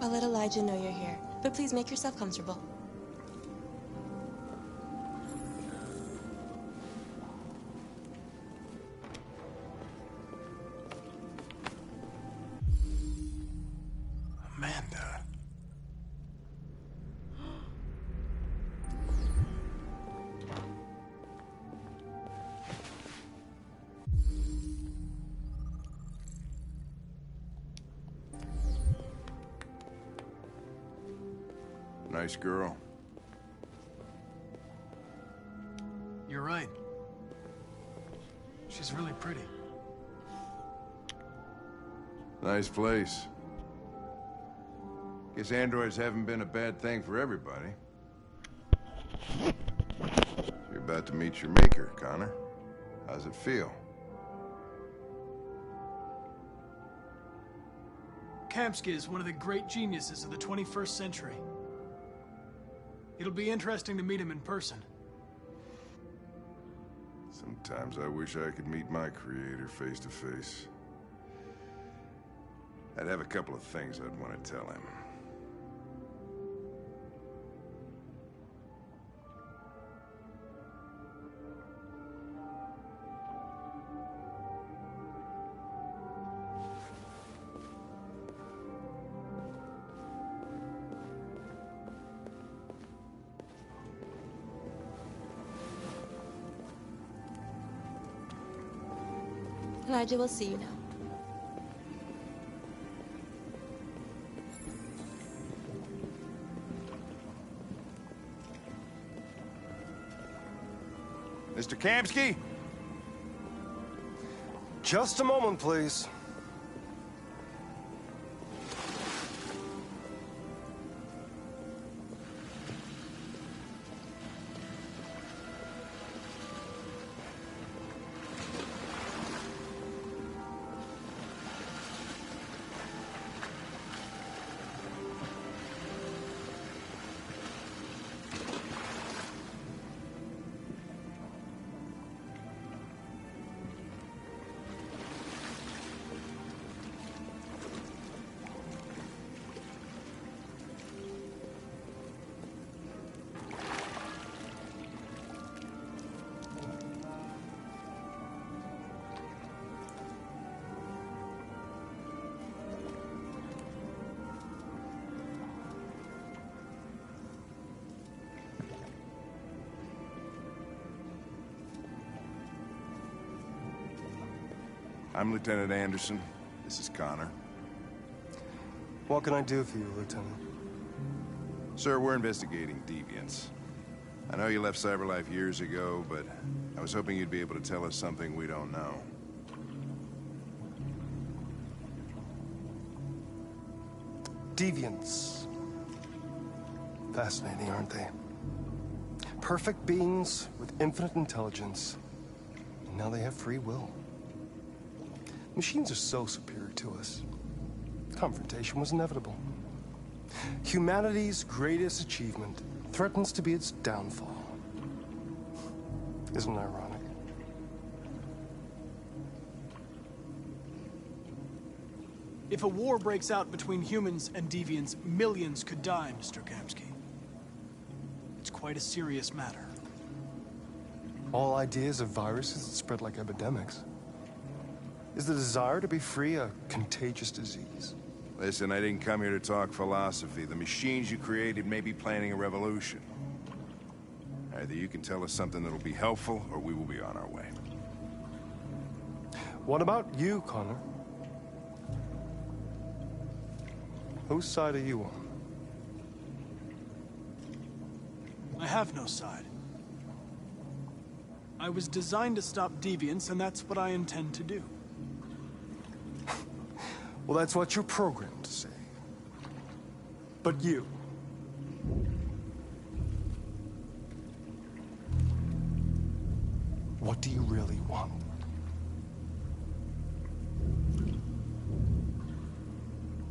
I'll let Elijah know you're here, but please make yourself comfortable. Amanda. Nice girl. You're right. She's really pretty. Nice place. Guess androids haven't been a bad thing for everybody. So you're about to meet your maker, Connor. How's it feel? Kamsky is one of the great geniuses of the 21st century. It'll be interesting to meet him in person. Sometimes I wish I could meet my creator face to face. I'd have a couple of things I'd want to tell him. Elijah will see you now. Mr. Kamsky? Just a moment, please. I'm Lieutenant Anderson. This is Connor. What can I do for you, Lieutenant? Sir, we're investigating deviants. I know you left Cyberlife years ago, but I was hoping you'd be able to tell us something we don't know. Deviants. Fascinating, aren't they? Perfect beings with infinite intelligence. And now they have free will. Machines are so superior to us. Confrontation was inevitable. Humanity's greatest achievement threatens to be its downfall. Isn't it ironic? If a war breaks out between humans and deviants, millions could die, Mr. Kamsky. It's quite a serious matter. All ideas of viruses that spread like epidemics. Is the desire to be free a contagious disease? Listen, I didn't come here to talk philosophy. The machines you created may be planning a revolution. Either you can tell us something that'll be helpful, or we will be on our way. What about you, Connor? Whose side are you on? I have no side. I was designed to stop deviants, and that's what I intend to do. Well, that's what you're programmed to say. But you... what do you really want?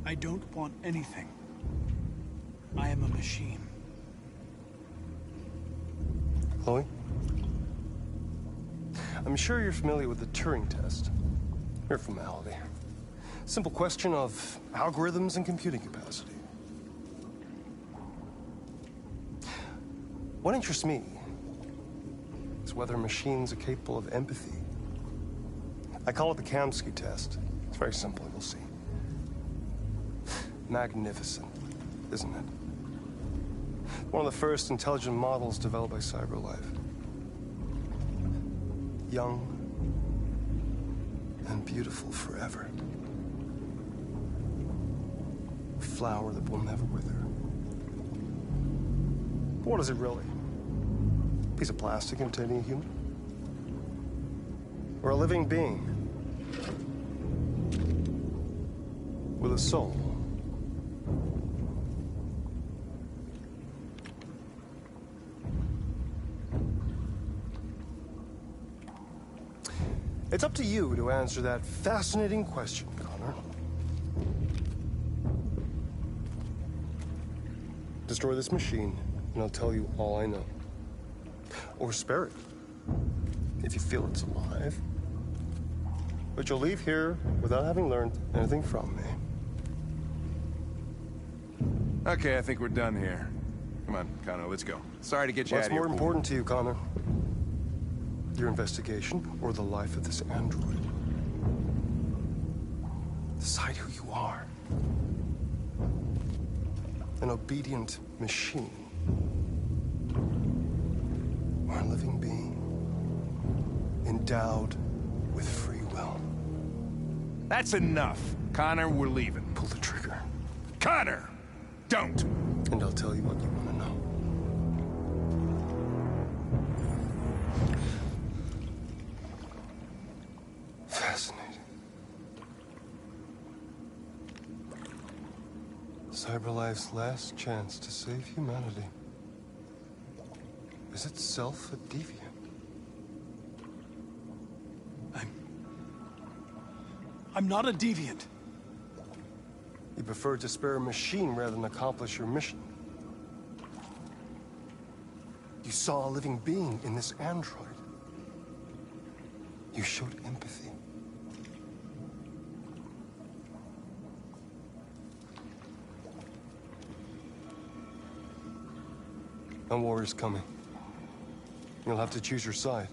I don't want anything. I am a machine. Chloe? I'm sure you're familiar with the Turing test. Mere formality. Simple question of algorithms and computing capacity. What interests me is whether machines are capable of empathy. I call it the Kamsky test. It's very simple, you'll see. Magnificent, isn't it? One of the first intelligent models developed by CyberLife. Young and beautiful forever. A flower that will never wither. But what is it really? A piece of plastic containing a human? Or a living being with a soul? It's up to you to answer that fascinating question, Connor. Destroy this machine, and I'll tell you all I know. Or spare it, if you feel it's alive. But you'll leave here without having learned anything from me. Okay, I think we're done here. Come on, Connor, let's go. Sorry to get you out of here. What's more important to you, Connor? Your investigation or the life of this android? Decide who you are. An obedient machine. Or a living being. Endowed with free will. That's enough. Connor, we're leaving. Pull the trigger. Connor! Don't! And I'll tell you what you want to know. Fascinating. CyberLife's last chance to save humanity is itself a deviant. I'm not a deviant. You prefer to spare a machine rather than accomplish your mission. You saw a living being in this android. You showed empathy. A war is coming. You'll have to choose your side.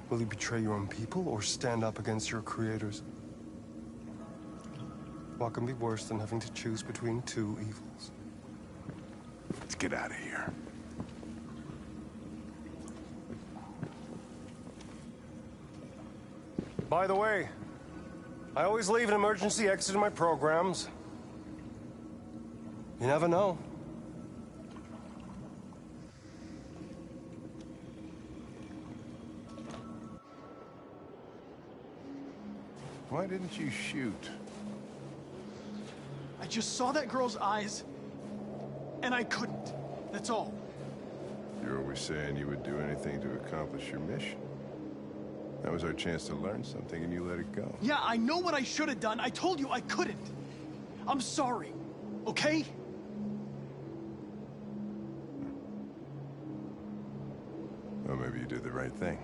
Will you betray your own people or stand up against your creators? What can be worse than having to choose between two evils? Let's get out of here. By the way, I always leave an emergency exit in my programs. You never know. Why didn't you shoot? I just saw that girl's eyes, and I couldn't. That's all. You're always saying you would do anything to accomplish your mission. That was our chance to learn something, and you let it go. Yeah, I know what I should have done. I told you I couldn't. I'm sorry, okay? Well, maybe you did the right thing.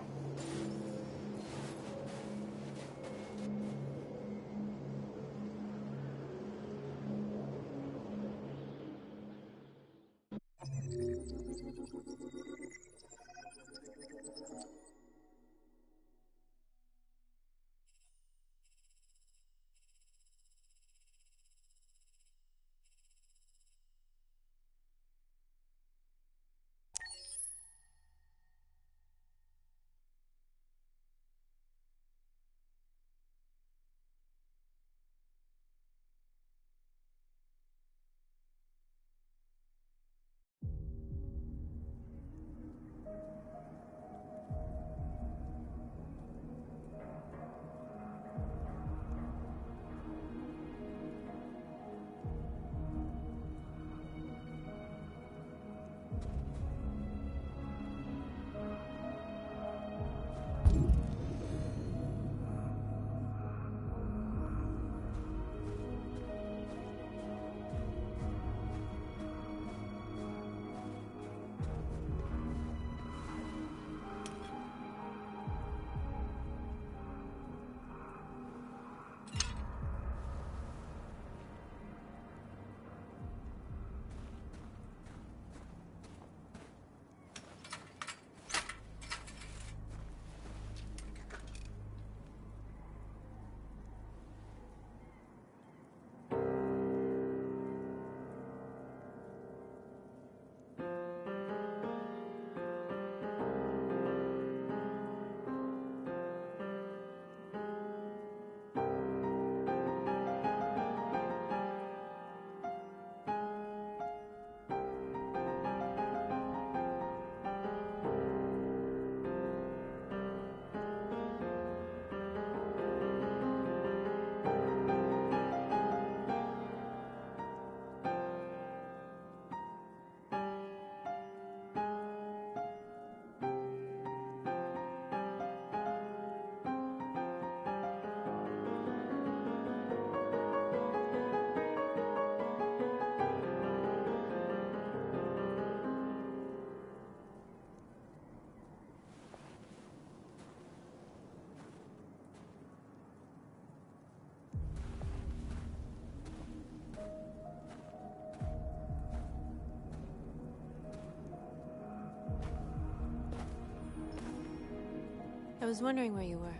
I was wondering where you were.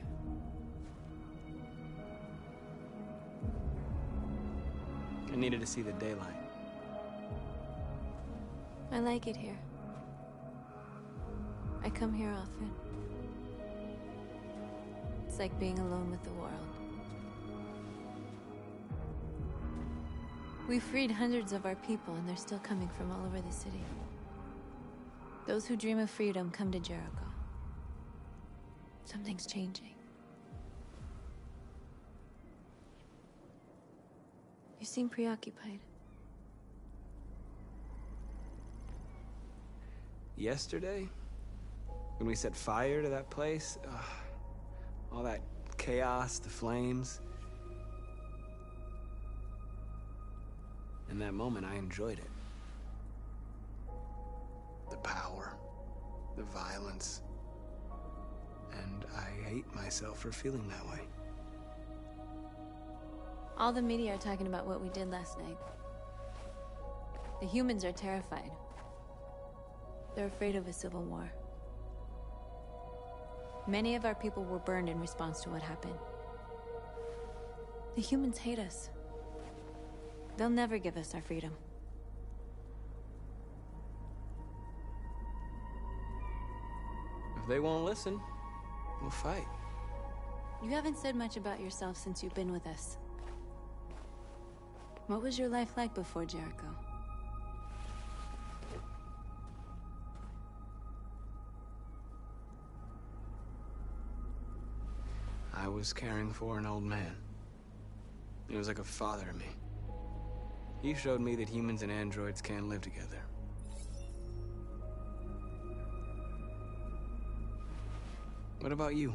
I needed to see the daylight. I like it here. I come here often. It's like being alone with the world. We freed hundreds of our people, and they're still coming from all over the city. Those who dream of freedom come to Jericho. Something's changing. You seem preoccupied. Yesterday, when we set fire to that place, all that chaos, the flames. In that moment, I enjoyed it. The power, the violence. And I hate myself for feeling that way. All the media are talking about what we did last night. The humans are terrified. They're afraid of a civil war. Many of our people were burned in response to what happened. The humans hate us. They'll never give us our freedom. If they won't listen, we'll fight. You haven't said much about yourself since you've been with us. What was your life like before Jericho? I was caring for an old man. He was like a father to me. He showed me that humans and androids can live together. What about you?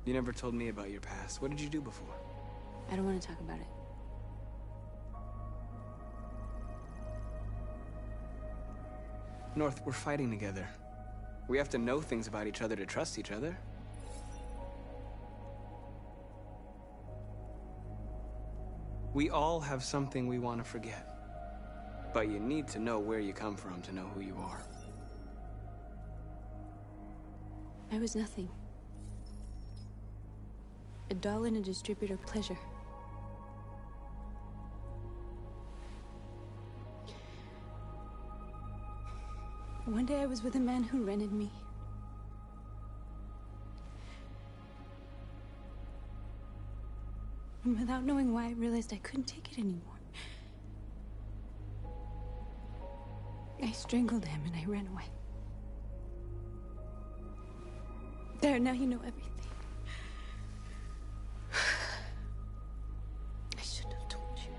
You never told me about your past. What did you do before? I don't want to talk about it. North, we're fighting together. We have to know things about each other to trust each other. We all have something we want to forget. But you need to know where you come from to know who you are. I was nothing. A doll and a distributor of pleasure. One day I was with a man who rented me. And without knowing why, I realized I couldn't take it anymore. I strangled him and I ran away. There, now you know everything. I shouldn't have told you.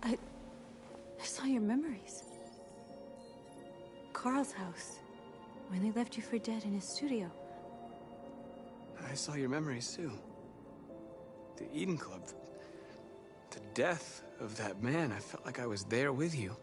I saw your memories. Carl's house, when they left you for dead in his studio. I saw your memories too. The Eden Club. The death of that man. I felt like I was there with you.